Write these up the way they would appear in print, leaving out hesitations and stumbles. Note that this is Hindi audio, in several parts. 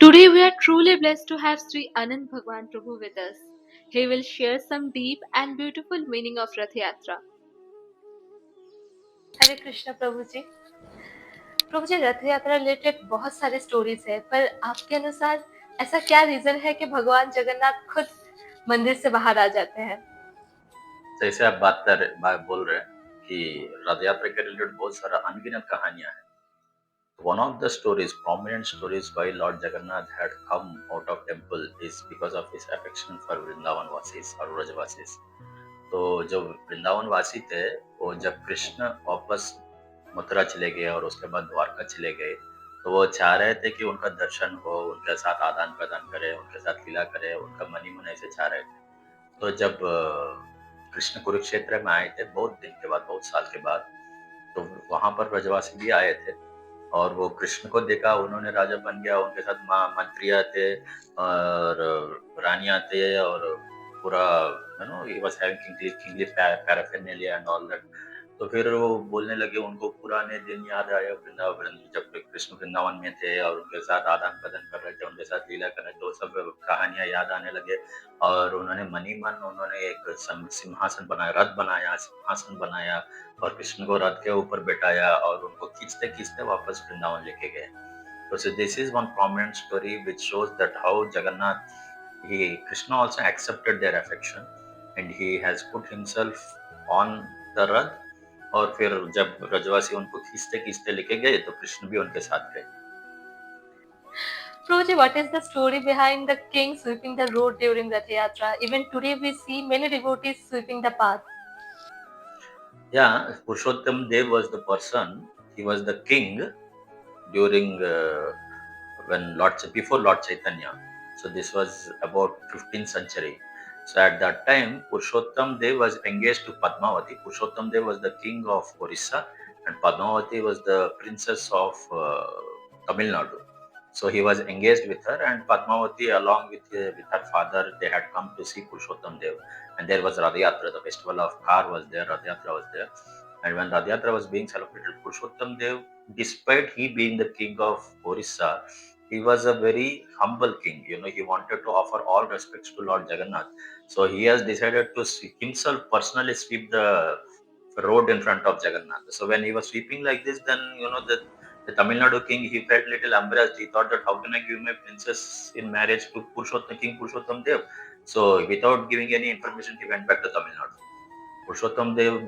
Today we are truly blessed to have Sri Anand Bhagwan Prabhu with us. He will share some deep and beautiful meaning of Rath Yatra. हरे कृष्ण प्रभु जी रथ यात्रा रिलेटेड बहुत सारे स्टोरीज है, पर आपके अनुसार ऐसा क्या रीजन है कि भगवान जगन्नाथ खुद मंदिर से बाहर आ जाते हैं? जैसे आप बोल रहे हैं कि रथ यात्रा के रिलेटेड बहुत सारा अनगिनत कहानियां हैं. One of the stories, prominent stories why Lord Jagannath had come out of temple is because of his affection for Vrindavan वासीज और व्रजवासीज. तो जो वृंदावन वासी थे वो जब कृष्ण वापस मथुरा चले गए और उसके बाद द्वारका चले गए, तो वो चाह रहे थे कि उनका दर्शन हो, उनके साथ आदान प्रदान करे, उनके साथ लीला करे, उनका मनी मन ऐसे चाह रहे थे. तो जब कृष्ण कुरुक्षेत्र में आए थे बहुत दिन के बाद, बहुत साल के बाद, तो वहां पर ब्रजवासी भी आए थे और वो कृष्ण को देखा, उन्होंने राजा बन गया, उनके साथ मंत्रियां थे और रानियां थे और पूरा ही was having kingly paraphernalia and all that. तो फिर वो बोलने लगे, उनको पुराने दिन याद आया, वृंदावन जब कृष्ण वृंदावन में थे और उनके साथ आदान प्रदान कर रहे थे, उनके साथ लीला कर रहे थे, तो सब कहानियां याद आने लगे. और उन्होंने मनी मन उन्होंने एक सिंहासन बनाया, रथ बनाया, सिंहासन बनाया और कृष्ण को रथ के ऊपर बैठाया और उनको खींचते खींचते वापस वृंदावन लेके गए. So this is one prominent story which shows that how Jagannath, Krishna also accepted their affection and he has put himself on the rath. और फिर जब ब्रजवासी उनको खींचते खींचते लेके गए तो कृष्ण भी उनके साथ गए. प्रभु जी, what is the story behind the king sweeping the road during Rath Yatra? Even today we see many devotees sweeping the path. Yeah, Purushottam Dev was the person, he was the king during when before Lord Chaitanya. So this was about 15th century. So at that time, Purushottam Dev was engaged to Padmavati. Purushottam Dev was the king of Orissa and Padmavati was the princess of Tamil Nadu. So he was engaged with her, and Padmavati, along with her father, they had come to see Purushottam Dev. And there was Rath Yatra, the festival of car was there, Rath Yatra was there. And when Rath Yatra was being celebrated, Purushottam Dev, despite he being the king of Orissa, he was a very humble king. He wanted to offer all respects to Lord Jagannath. So he has decided to himself personally sweep the road in front of Jagannath. So when he was sweeping like this, then the Tamil Nadu king, he felt little embarrassed. He thought that how can I give my princess in marriage to King Purushottam Dev? So without giving any information, he went back to Tamil Nadu. Purushottam Dev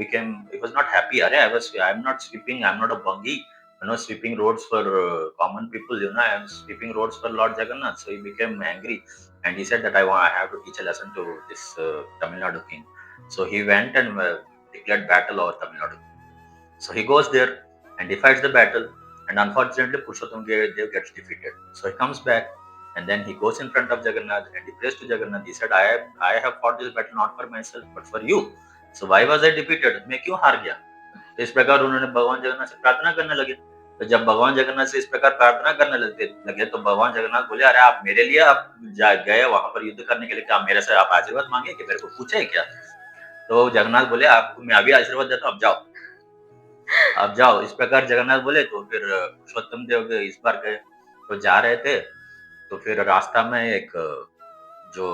he was not happy. I'm not sweeping, I'm not a buggy, sweeping roads for common people, I'm sweeping roads for Lord Jagannath. So he became angry and he said that I have to teach a lesson to this Tamil Nadu king. So he went and declared battle over Tamil Nadu. So he goes there and he fights the battle, and unfortunately Purushottam Dev gets defeated. So he comes back and then he goes in front of Jagannath and he prays to Jagannath. He said, I have fought this battle not for myself but for you. So why was I defeated? मैं क्यों हार गया? तो इस प्रकार उन्होंने भगवान जगन्नाथ से प्रार्थना करने लगे. तो जब भगवान जगन्नाथ से इस प्रकार प्रार्थना करने लगे तो भगवान जगन्नाथ बोले, अरे आप मेरे लिए आप गए वहां पर युद्ध करने के लिए, क्या मेरे से आप आशीर्वाद मांगे कि मेरे को पूछे क्या? तो जगन्नाथ बोले, आपको मैं अभी आशीर्वाद देता हूँ, आप जाओ. इस प्रकार जगन्नाथ बोले. तो फिर पुरुषोत्तम देव इस बार गए, तो जा रहे थे तो फिर रास्ता में एक जो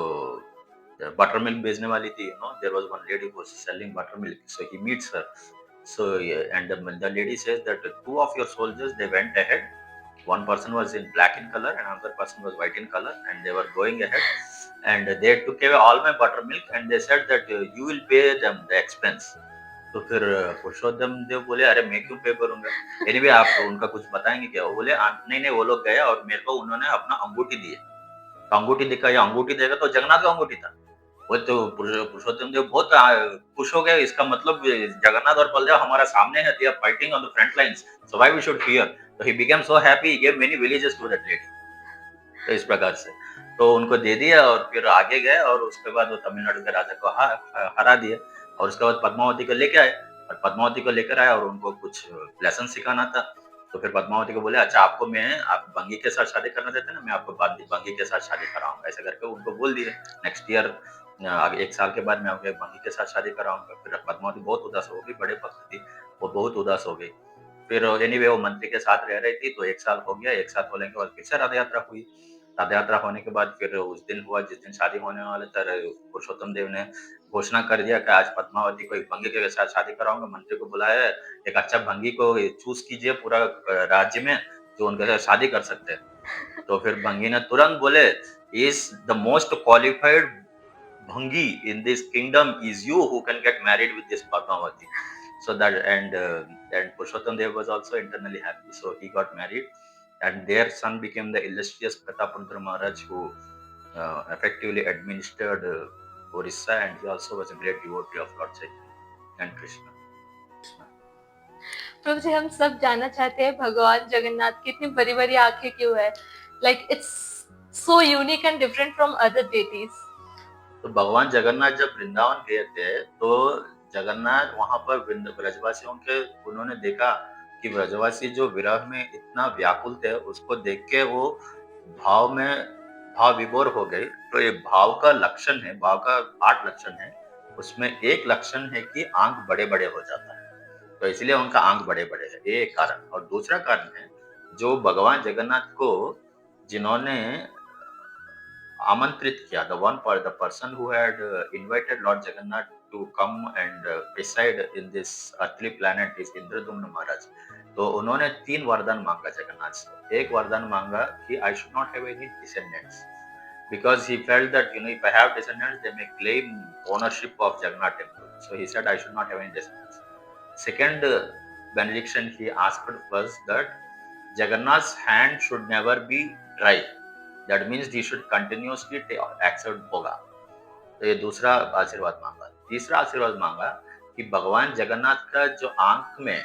बटर मिल्क बेचने वाली थी, there was one lady who was selling buttermilk. So he meets her. So yeah, and the lady says that two of your soldiers, they went ahead. One person was in black in color and another person was white in color, and they were going ahead. And they took away all my buttermilk and they said that you will pay them the expense. तो फिर पुरुषोत्तम देव बोले, अरे मैं क्यों पे करूंगा? एनीवे आप उनका कुछ बताएंगे क्या? वो बोले, नहीं नहीं, वो लोग गए और मेरे को उन्होंने अपना अंगूठी दी है. तो अंगूठी दिखाई, अंगूठी देगा तो जगन्नाथ का अंगूठी था. वो तो पुरुषोत्तम देव बहुत खुश हो गए. इसका मतलब जगन्नाथ और बलदेव हमारा सामने है, they are fighting on the front lines, so why we should fear? तो he became so happy, he gave many villages to that lady. तो इस प्रकार से तो उनको दे दिया और फिर आगे गए और उसके बाद वो तमिलनाडु के राजा को हरा दिया. और उसके बाद पद्मावती को लेके आए और पद्मावती को लेकर आए और उनको कुछ लेसन सिखाना था. तो फिर पद्मावती को बोले, अच्छा आपको आप बंगी के साथ शादी करना चाहते हैं ना, मैं आपको बंगी के साथ शादी कराऊंगा. ऐसा करके उनको बोल दिया. नेक्स्ट ईयर एक साल के बाद मैं आपके बंगी के साथ शादी कराऊंगा. फिर पद्मावती बहुत उदास हो गई, बड़े भक्त थी, वो बहुत उदास हो गई. फिर एनीवे वो मंत्री के साथ रह रही थी. तो एक साल हो गया, एक साल होने के बाद फिर से रथ यात्रा हुई. रथ यात्रा होने के बाद फिर उस दिन हुआ जिस दिन शादी होने वाला था, पुरुषोत्तम देव ने घोषणा कर दिया कि आज पद्मावती को एक भंगी के साथ शादी कराऊंगा। मंत्री को बुलाया है, एक अच्छा भंगी को चूज कीजिए पूरा राज्य में जो उनके साथ शादी कर सकते हैं। तो फिर भंगी ने तुरंत बोले, is the most qualified Bhangi in this kingdom is you who can get married with this Padmavati. So that and Purushottam Dev was also internally happy. So he got married, and their son became the illustrious Pratapudra Maharaj, who effectively administered Orissa, and he also was a great devotee of Lord Chaitanya and Krishna. प्रभु जी, हम सब जानना चाहते हैं भगवान जगन्नाथ की इतनी बड़ी बड़ी आंखें क्यों है? Like it's so unique and different from other deities. तो भगवान जगन्नाथ जब वृंदावन गए थे, तो जगन्नाथ वहां पर ब्रजवासियों के उन्होंने देखा कि ब्रजवासी जो विरह में इतना व्याकुल थे, उसको देख के वो भाव में भाव विभोर हो गए। तो ये भाव का लक्षण है, भाव का 8 लक्षण है। उसमें एक लक्षण है कि आंख बड़े बड़े हो जाता है, तो इसलिए उनका आंख बड़े बड़े है, ये एक कारण। और दूसरा कारण है, जो भगवान जगन्नाथ को जिन्होंने आमंत्रित किया, the person who had invited Lord Jagannath to come and preside in this earthly planet is Indradumna Maharaj. तो उन्होंने 3 वरदान मांगा जगन्नाथ से। एक वरदान मांगा कि I should not have any descendants, because he felt that if I have descendants, they may claim ownership of Jagannath temple. So he said I should not have any descendants. Second benediction he asked was that Jagannath's hand should never be dry. That means he should continuously accept bhoga. तो ये दूसरा आशीर्वाद मांगा। तीसरा आशीर्वाद मांगा कि भगवान जगन्नाथ का जो आंख में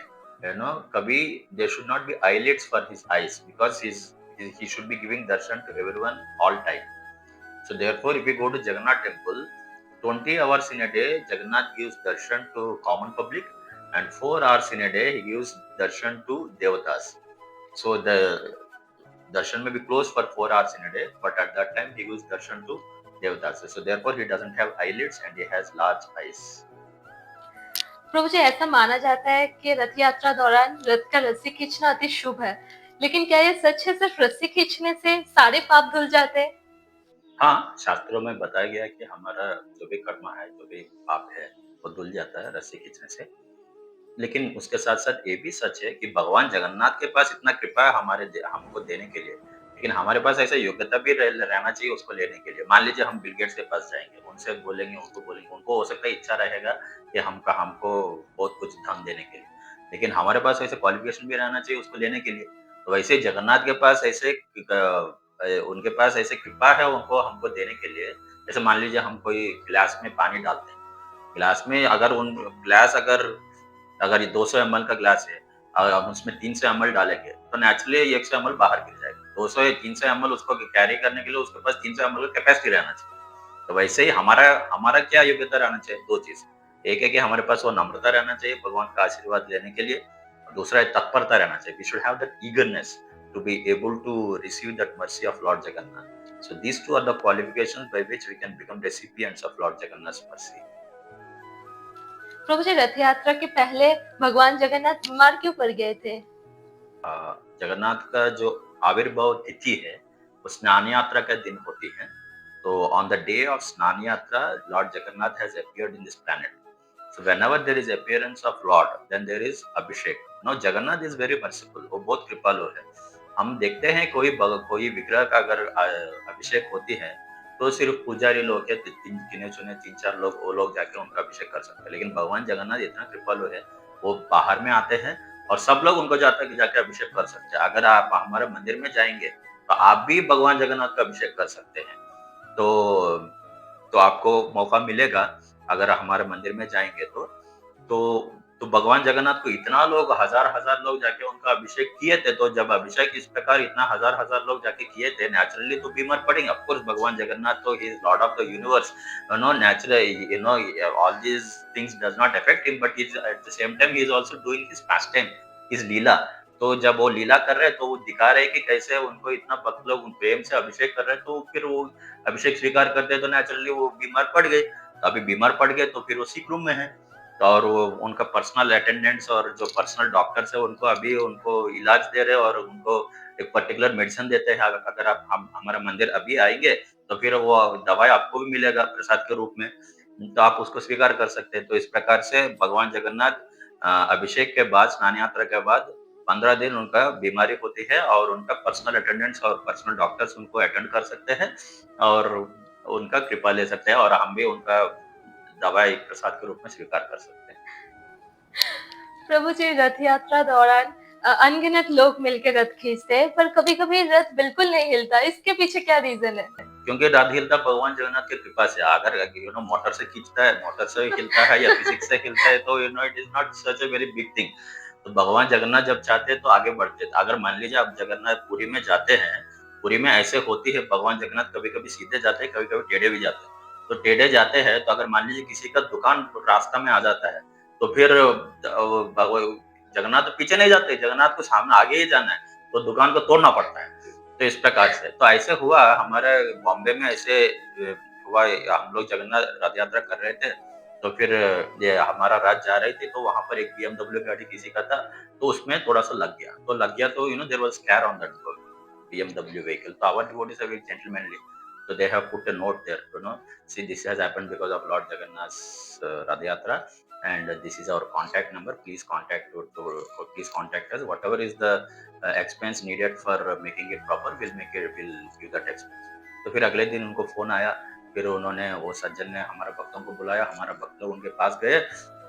कभी there should not be eyelids for his eyes, because he should be giving darshan to everyone all time. So therefore, if we go to Jagannath temple, 20 hours in a day, Jagannath gives darshan to common public, and 4 hours in a day he gives darshan to devatas. So the darshan may be closed for 4 hours in a day, but at that time he gives darshan to devatas. So therefore he doesn't have eyelids and he has large eyes. प्रभु जी, ऐसा माना जाता है कि रथ यात्रा दौरान रथ का रस्सी खींचना अति शुभ है, लेकिन क्या ये सच है? सिर्फ रस्सी खींचने से सारे पाप धुल जाते हैं? हाँ, शास्त्रों में बताया गया है कि हमारा जो भी कर्म है, जो भी पाप है, वो धुल जाता है रस्सी खींचने से। लेकिन उसके साथ-साथ ये भी सच है कि भगवान जगन्नाथ के पास इतना कृपा है हमको देने के लिए, लेकिन हमारे पास ऐसा योग्यता भी रहना चाहिए उसको लेने के लिए। मान लीजिए हम बिल गेट्स के पास जाएँगे, उनसे बोलेंगे, उनको हो सकता है इच्छा रहेगा कि हमको बहुत कुछ धन देने के लिए, लेकिन हमारे पास ऐसे क्वालिफ़िकेशन भी रहना चाहिए उसको लेने के लिए। तो वैसे ही जगन्नाथ के पास उनके पास ऐसे कृपा है उनको हमको देने के लिए। जैसे मान लीजिए हम कोई ग्लास में पानी डालते हैं, ग्लास में अगर ये 200 एमएल का ग्लास है और हम उसमें 300 एमएल डालेंगे, तो नेचुरली 100 एमएल बाहर गिर जाएगा। 200 या 300 एमएल उसको कैरी करने के लिए उसके पास 300 एमएल का कैपेसिटी रहना चाहिए। तो वैसे ही हमारा हमारा क्या योग्यता रहना चाहिए? 2 चीज़। एक है कि हमारे पास वो नम्रता रहना चाहिए भगवान का आशीर्वाद लेने के लिए, और दूसरा है तत्परता रहना चाहिए। We should have that eagerness to be able to receive that mercy of Lord Jagannath. So these two are the qualifications by which we can become recipients of Lord Jagannath's mercy. प्रभु जी, रथ यात्रा के पहले भगवान जगन्नाथ बीमार क्यों पड़ गए थे? जगन्नाथ का जो आविर्भाव तिथि है वो स्नान यात्रा का दिन होती है। तो on the day of स्नान यात्रा, Lord Jagannath has appeared in this planet. So whenever there is appearance of Lord, then there is Abhishek. Now Jagannath is very merciful. वो बहुत कृपालु है। हम देखते हैं कोई विग्रह का अगर अभिषेक होती है, तो सिर्फ पुजारी लोग के गिने चुने 3-4 लोग वो लोग जाके उनका अभिषेक कर सकते हैं। लेकिन भगवान जगन्नाथ इतना कृपालु है, वो बाहर में आते हैं और सब लोग उनको जाके अभिषेक कर सकते हैं। अगर आप हमारे मंदिर में जाएंगे, तो आप भी भगवान जगन्नाथ का अभिषेक कर सकते हैं। तो आपको मौका मिलेगा अगर हमारे मंदिर में जाएंगे तो भगवान जगन्नाथ को इतना लोग हजार लोग जाके उनका अभिषेक किए थे। तो जब अभिषेक इस प्रकार इतना हजार लोग जाके किए थे, नेचुरली तो बीमार पड़ेंगे। ऑफ कोर्स भगवान जगन्नाथ तो he is lord of the universe, naturally all these things does not affect him, but at the same time he is also doing his pastime, his leela. तो जब वो लीला कर रहे हैं तो वो दिखा रहे हैं कि कैसे उनको इतना भक्त लोग प्रेम से अभिषेक कर रहे हैं, तो फिर वो अभिषेक स्वीकार करते हैं, तो नेचुरली वो बीमार पड़ गए। तो अभी बीमार पड़ गए तो फिर वो सिक रूम में है, और वो उनका पर्सनल अटेंडेंट्स और जो पर्सनल डॉक्टर्स है उनको इलाज दे रहे हैं और उनको एक पर्टिकुलर मेडिसिन देते हैं। अगर आप हम हमारा मंदिर अभी आएँगे, तो फिर वो दवाई आपको भी मिलेगा प्रसाद के रूप में, तो आप उसको स्वीकार कर सकते हैं। तो इस प्रकार से भगवान जगन्नाथ अभिषेक के बाद, स्नान यात्रा के बाद 15 दिन उनका बीमारी होती है और उनका पर्सनल अटेंडेंट्स और पर्सनल डॉक्टर्स उनको अटेंड कर सकते हैं और उनका कृपा ले सकते हैं और हम भी उनका दवाई प्रसाद के रूप में स्वीकार कर सकते हैं। प्रभु जी, रथ यात्रा दौरान अनगिनत लोग मिलकर रथ खींचते हैं, पर कभी-कभी रथ बिल्कुल नहीं हिलता। इसके पीछे क्या रीजन है? क्योंकि रथ हिलता भगवान जगन्नाथ की कृपा से। अगर मोटर से खींचता है, मोटर से हिलता है या फिजिक्स से हिलता है, तो it is not such a very big thing. तो भगवान जगन्नाथ जब चाहते हैं तो आगे बढ़ते हैं। अगर मान लीजिए आप जगन्नाथ पुरी में जाते हैं, पुरी में ऐसे होती है भगवान जगन्नाथ कभी-कभी सीधे जाते हैं, कभी-कभी टेढ़े भी जाते हैं। तो टेढ़े जाते हैं तो अगर मान लीजिए किसी का दुकान रास्ता में आ जाता है, तो फिर भगव जगन्नाथ तो पीछे नहीं जाते, जगन्नाथ को सामने आगे ही जाना है, तो दुकान को तोड़ना पड़ता है। तो इस प्रकार से। तो ऐसे हुआ हमारे बॉम्बे में ऐसे हुआ, हम लोग जगन्नाथ रथ यात्रा कर रहे थे, तो फिर ये हमारा रथ जा रही थी, तो वहाँ पर एक बीएमडब्ल्यू गाड़ी किसी का था, तो उसमें थोड़ा-सा लग गया। तो लग गया तो there was scar on that BMW vehicle. So our devotees are very gentlemanly. So they have put a note there, see this has happened because of Lord Jagannath's Rath Yatra, and this is our contact number. Please please contact us. Whatever is the expense needed for making it proper, we'll give that expense. तो फिर अगले दिन उनको फोन आया, फिर उन्होंने वो सज्जन ने हमारे भक्तों को बुलाया, हमारा भक्त लोग उनके पास गए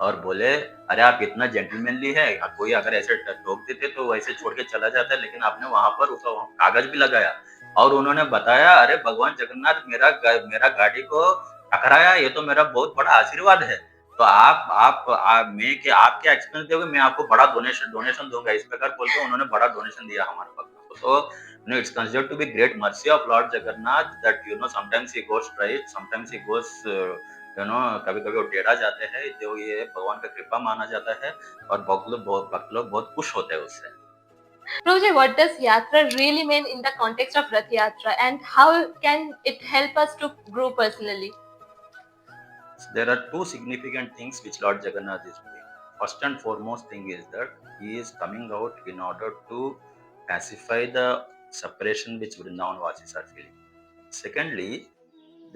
और बोले, अरे आप इतना जेंटलमैनली है, कोई अगर ऐसे टोक देते तो वैसे छोड़ के चला जाता, लेकिन आपने वहां पर उसका कागज भी लगाया और उन्होंने बताया, अरे भगवान जगन्नाथ मेरा गाड़ी को टकराया, ये तो मेरा बहुत बड़ा आशीर्वाद है। तो मैं कि आप क्या एक्सपेंस दोगे, मैं आपको बड़ा डोनेशन दूंगा। इस प्रकार बोल के उन्होंने बड़ा डोनेशन दिया हमारे भक्तों को। तो it's considered to be great mercy of Lord Jagannath that sometimes he goes straight, sometimes he goes कभी-कभी वो टेढ़ा जाते हैं, जो ये भगवान का कृपा माना जाता है और भक्त लोग बहुत खुश होते हैं उससे। Prabhu ji, what does yatra really mean in the context of Rath Yatra, and how can it help us to grow personally? There are two significant things which Lord Jagannath is doing. First and foremost thing is that he is coming out in order to pacify the separation which Vrindavan Vasis are feeling. Secondly,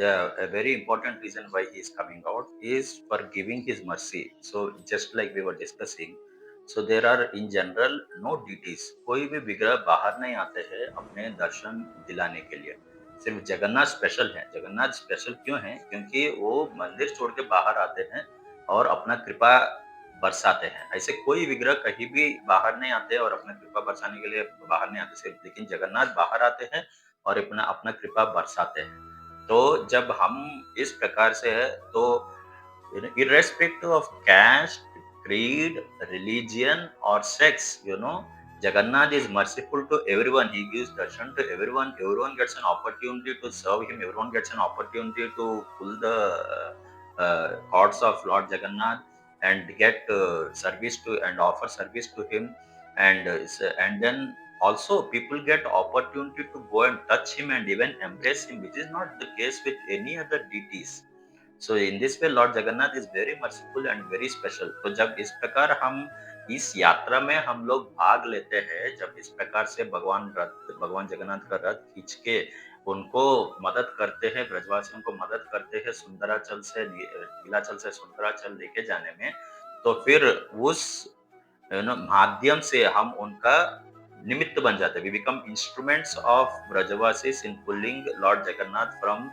a very important reason why he is coming out is for giving his mercy. So just like we were discussing, so there are in general no deities. कोई भी विग्रह बाहर नहीं आते हैं अपने दर्शन दिलाने के लिए। सिर्फ जगन्नाथ स्पेशल है। जगन्नाथ स्पेशल क्यों है? क्योंकि वो मंदिर छोड़ के बाहर आते हैं और अपना कृपा बरसाते हैं। ऐसे कोई विग्रह कहीं भी बाहर नहीं आते और अपना कृपा बरसाने के लिए बाहर नहीं आते सिर्फ, लेकिन जगन्नाथ बाहर आते हैं और अपना अपना कृपा बरसाते हैं। तो जब हम इस प्रकार से है, तो irrespective of caste, creed, religion or sex, Jagannath is merciful to everyone. He gives darshan to everyone. Everyone gets an opportunity to serve him. Everyone gets an opportunity to pull the cords of Lord Jagannath and get service to and offer service to him. And then also people get opportunity to go and touch him and even embrace him, which is not the case with any other deities. So in this way Lord Jagannath is very merciful and very special. तो जब इस प्रकार हम इस यात्रा में हम लोग भाग लेते हैं, जब इस प्रकार से भगवान जगन्नाथ का रथ खींच के उनको मदद करते हैं, ब्रजवासियों को मदद करते हैं सुंदराचल से नीलाचल से सुंदराचल लेके जाने में, तो फिर उस माध्यम से हम उनका निमित्त बन जाते हैं। We become instruments of Brajavasis in pulling Lord Jagannath from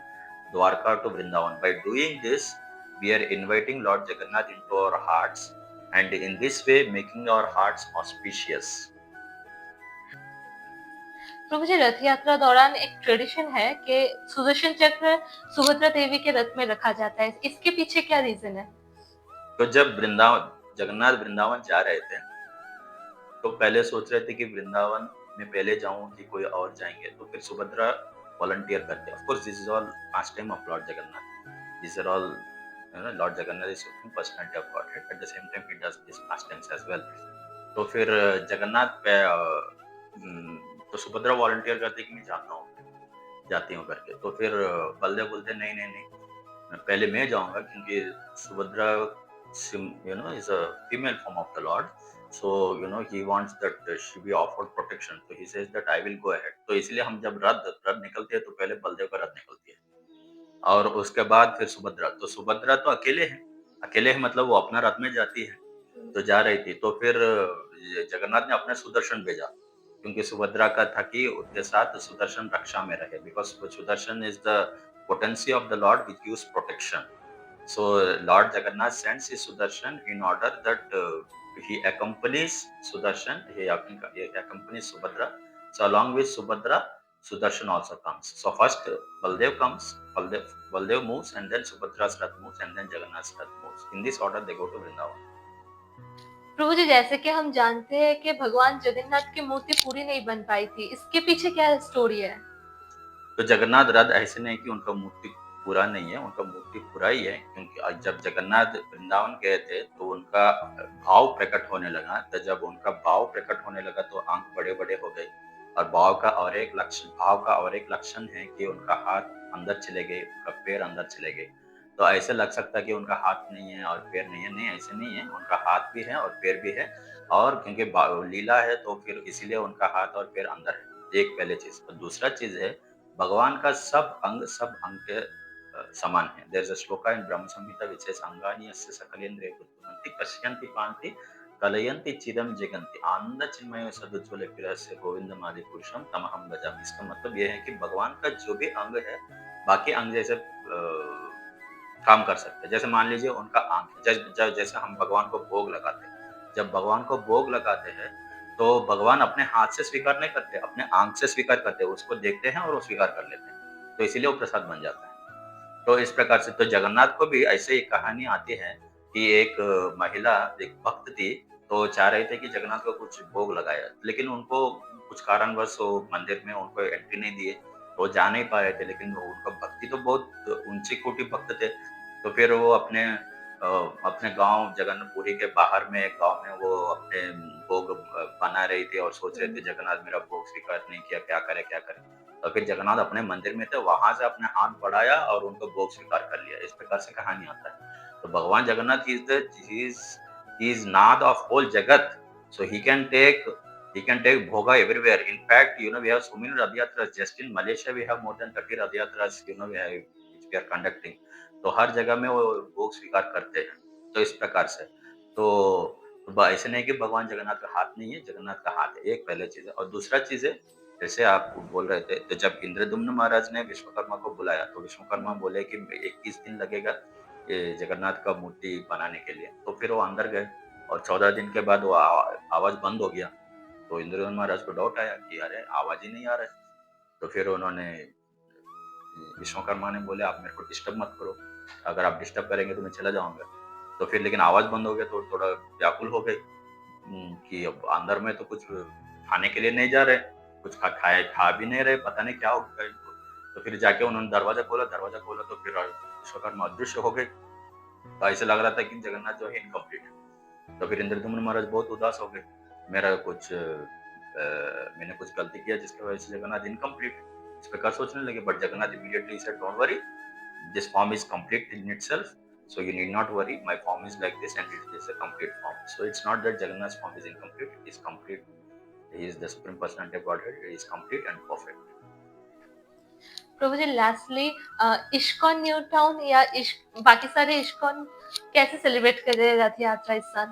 Dwarka to Vrindavan. By doing this, we are inviting Lord Jagannath into our hearts, and in this way making our hearts auspicious. प्रभु जी, रथ यात्रा दौरान एक ट्रेडिशन है कि सुदर्शन चक्र सुभद्रा देवी के रथ में रखा जाता है। इसके पीछे क्या रीजन है? तो जब जगन्नाथ वृंदावन जा रहे थे, तो पहले सोच रहे थे कि वृंदावन में पहले जाऊं कि कोई और जाएंगे, तो फिर सुभद्रा वॉलंटियर करते हैं। Of course this is all pastime of Lord Jagannath. This are all lord Jagannath is supreme personality of Godhead, at the same time he does this pastimes as well. तो फिर जगन्नाथ पे तो सुभद्रा वॉलंटियर करते कि मैं जाती हूँ करके। तो फिर बलदेव बोलते नहीं नहीं नहीं, पहले मैं जाऊंगा, क्योंकि Subhadra is a female form of the Lord, So he wants that she be offered protection. So he says that I will go ahead. तो इसलिए हम जब रथ निकलती है तो पहले बलदेव का रथ निकलती है और उसके बाद फिर सुभद्रा। तो सुभद्रा तो अकेले है मतलब वो अपना रथ में जाती है, तो जा रही थी। तो फिर जगन्नाथ ने अपने सुदर्शन भेजा, क्योंकि सुभद्रा का था कि उसके साथ सुदर्शन रक्षा में रहे, because Sudarshan is the potency of the Lord which gives protection. So Lord Jagannath sends his Sudarshan in order that he accompanies Sudarshan, he accompanies Subhadra. So along with Subhadra, Sudarshan also comes. So first Baldev comes, Baldev moves, and then Subhadra's Rath moves, and then Jagannath's Rath moves. In this order they go to Vrindavan. प्रभु जी, जैसे कि हम जानते हैं कि भगवान जगन्नाथ की मूर्ति पूरी नहीं बन पाई थी, इसके पीछे क्या स्टोरी है? तो जगन्नाथ रथ ऐसे नहीं कि उनका मूर्ति पूरा नहीं है, उनका मूर्ति पूरा ही है, क्योंकि जब जगन्नाथ वृंदावन गए थे तो उनका भाव प्रकट होने लगा। तो जब उनका भाव प्रकट होने लगा तो आंख बड़े-बड़े हो गए और भाव का और एक लक्षण है कि उनका हाथ अंदर चले गए, उनका पैर अंदर चले गए। तो ऐसे लग सकता है कि उनका हाथ नहीं है और पैर नहीं है, नहीं ऐसे नहीं है, उनका हाथ भी है और पैर भी है और क्योंकि लीला है तो फिर इसीलिए उनका हाथ और पैर अंदर है। एक पहले चीज़ और दूसरा चीज़ है भगवान का सब अंग के समान है। There is a shloka in Brahma Samhita which says अंगानि यस्य सकलेन्द्रिय कुर्वन्ति पश्यन्ति पान्ति कलयन्ति चिदं जिगन्ति आनंद चिन्मय सदुज्ज्वल विग्रहस्य गोविंदमादि पुरुषं तमहं भजामि। इसका मतलब ये है कि भगवान का जो भी अंग है, बाकी अंग जैसे काम कर सकते हैं। जैसे मान लीजिए उनका आँख है, जैसे हम भगवान को भोग लगाते हैं। जब भगवान को भोग लगाते हैं, तो भगवान अपने हाथ से स्वीकार नहीं करते, अपने आँख से स्वीकार करते हैं। उसको देखते हैं और वो स्वीकार कर लेते हैं। तो इसीलिए वो प्रसाद बन जाता है। तो इस प्रकार से तो जगन्नाथ को भी ऐसे ही कहानी आती है कि एक महिला, एक भक्त थी, तो चाह रहे थे कि जगन्नाथ को कुछ भोग लगाया, लेकिन उनको कुछ कारणवश वो मंदिर में उनको एंट्री नहीं दिए, वो जा नहीं पा रहे थे, लेकिन वो उनका भक्ति तो बहुत ऊँची कोटि भक्त थे। तो फिर वो अपने गाँव जगन्नाथपुरी के बाहर में एक गाँव में वो अपने भोग बना रही थी और सोच रहे थे जगन्नाथ मेरा भोग स्वीकार नहीं किया, क्या करें, क्या करें? तो फिर जगन्नाथ अपने मंदिर में थे, वहाँ से अपने हाथ बढ़ाया और उनको भोग स्वीकार कर लिया। इस प्रकार से कहानी आता है। तो भगवान जगन्नाथ he is नाद of whole jagat. So he can take bhoga everywhere. In fact, we have so many Rath Yatras. Just in Malaysia, we have more than 30 Rath Yatras, which we are conducting. तो हर जगह में वो भोग स्वीकार करते हैं। तो इस प्रकार से तो ऐसे नहीं कि भगवान जगन्नाथ का हाथ नहीं है, जगन्नाथ का हाथ है। एक पहले चीज़ है और दूसरा चीज़ है जैसे आप बोल रहे थे, तो जब इंद्रद्युम्न महाराज ने विश्वकर्मा को बुलाया, तो विश्वकर्मा बोले कि 21 दिन लगेगा ये जगन्नाथ का मूर्ति बनाने के लिए। तो फिर वो अंदर गए और 14 दिन के बाद वो आवाज़ बंद हो गया। तो इंद्रद्युम्न महाराज को डाउट आया कि अरे! आवाज़ ही नहीं आ रहा है। तो फिर उन्होंने विश्वकर्मा ने बोले आप मेरे को डिस्टर्ब मत करो, अगर आप डिस्टर्ब करेंगे तो मैं चला जाऊँगा। तो फिर लेकिन आवाज़ बंद हो गया तो थोड़ा व्याकुल हो गए कि अब अंदर में तो कुछ खाने के लिए नहीं जा रहे, कुछ खा भी नहीं रहे, पता नहीं क्या हो गया इनको। तो फिर जाके उन्होंने दरवाज़ा खोला तो फिर विश्वकर्मा अदृश्य हो गए। तो ऐसे लग रहा था कि जगन्नाथ जो है इनकम्प्लीट है। तो फिर इंद्रद्युम्न महाराज बहुत उदास हो गए, मैंने कुछ गलती किया जिसकी वजह से जगन्नाथ इनकम्प्लीट है। इस प्रकार सोचने लगे but Jagannath immediately said don't worry, this form is complete in itself, so you need not worry, my form is like this and it is a complete form. So it's not that Jagannath's form is incomplete, it is complete. He is the supreme personality of Godhead, it is complete and perfect. Prabhu ji, lastly ISKCON New Town या बाकी सारे इस्कॉन कैसे सेलिब्रेट कर रहे हैं रथ यात्रा इस साल?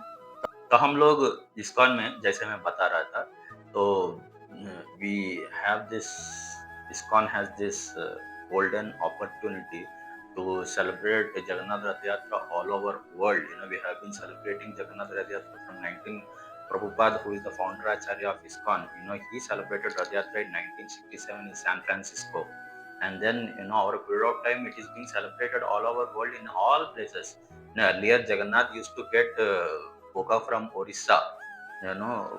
तो हम लोग इस्कॉन में जैसे मैं बता रहा था, तो we have this ISKCON has this golden opportunity to celebrate Jagannath Rath Yatra all over world. We have been celebrating Jagannath Rath Yatra from 19 Prabhupada, who is the founder Acharya of ISKCON. He celebrated Rath Yatra in 1967 in San Francisco. And then, over a period of time, it is being celebrated all over world in all places. Earlier, Jagannath used to get bhoga from Orissa.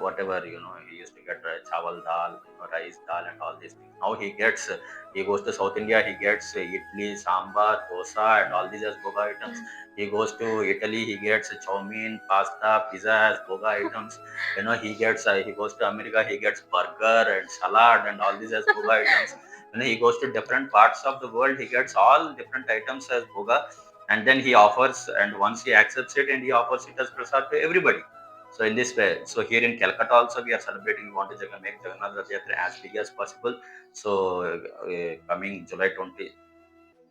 Whatever, he used to get chawal dal, rice dal and all these things. Now he goes to South India, he gets idli, sambar, dosa and all these as bhoga items. He goes to Italy, he gets chow mein, pasta, pizza as bhoga items. He goes to America, he gets burger and salad and all these as bhoga items. He goes to different parts of the world, he gets all different items as bhoga, and then he offers, and once he accepts it and he offers it as prasad to everybody. So in this way, so here in Calcutta also we are celebrating. We want to make Jagannath Rath Yatra as big as possible. So coming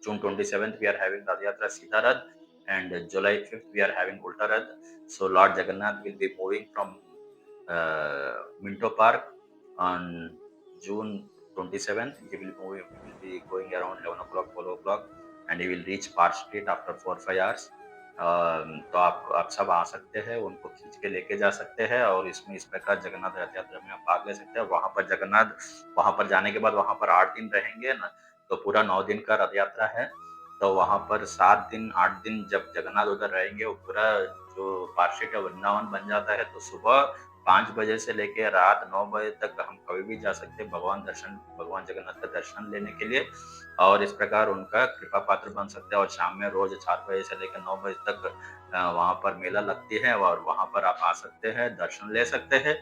June 27th, we are having Rath Yatra Sita Rath, and July 5th, we are having Ulta Rath. So Lord Jagannath will be moving from Minto Park on June 27th. He will be going around 11 o'clock, 12 o'clock, and he will reach Park Street after 4-5 hours. तो आप सब आ सकते हैं, उनको खींच के लेके जा सकते हैं, और इसमें इस प्रकार जगन्नाथ रथ यात्रा में आप भाग ले सकते हैं। वहां पर जाने के बाद वहां पर 8 दिन रहेंगे ना, तो पूरा 9 दिन का रथ यात्रा है। तो वहां पर 7 दिन 8 दिन जब जगन्नाथ उधर रहेंगे, वो पूरा जो पार्षद का वृंदावन बन जाता है। तो सुबह 5 बजे से लेकर रात 9 बजे तक हम कभी भी जा सकते हैं भगवान जगन्नाथ का दर्शन लेने के लिए, और इस प्रकार उनका कृपा पात्र बन सकते हैं। और शाम में रोज 4 बजे से लेकर 9 बजे तक वहां पर मेला लगती है, और वहां पर आप आ सकते हैं, दर्शन ले सकते हैं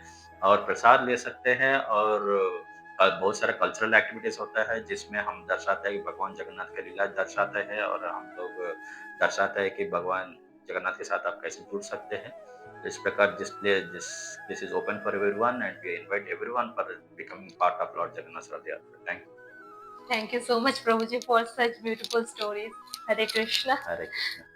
और प्रसाद ले सकते हैं। और बहुत सारा कल्चरल एक्टिविटीज होता है, जिसमें हम दर्शाते हैं कि भगवान जगन्नाथ का लीला दर्शाते हैं, और हम लोग दर्शाते हैं कि भगवान जगन्नाथ के साथ आप कैसे जुड़ सकते हैं। तो इस प्रकार this is open for everyone, and we invite everyone for becoming part of Lord Jagannath Rath Yatra. Thank Thank you so much, Prabhuji, for such beautiful stories. Hare Krishna. You. Hare Krishna.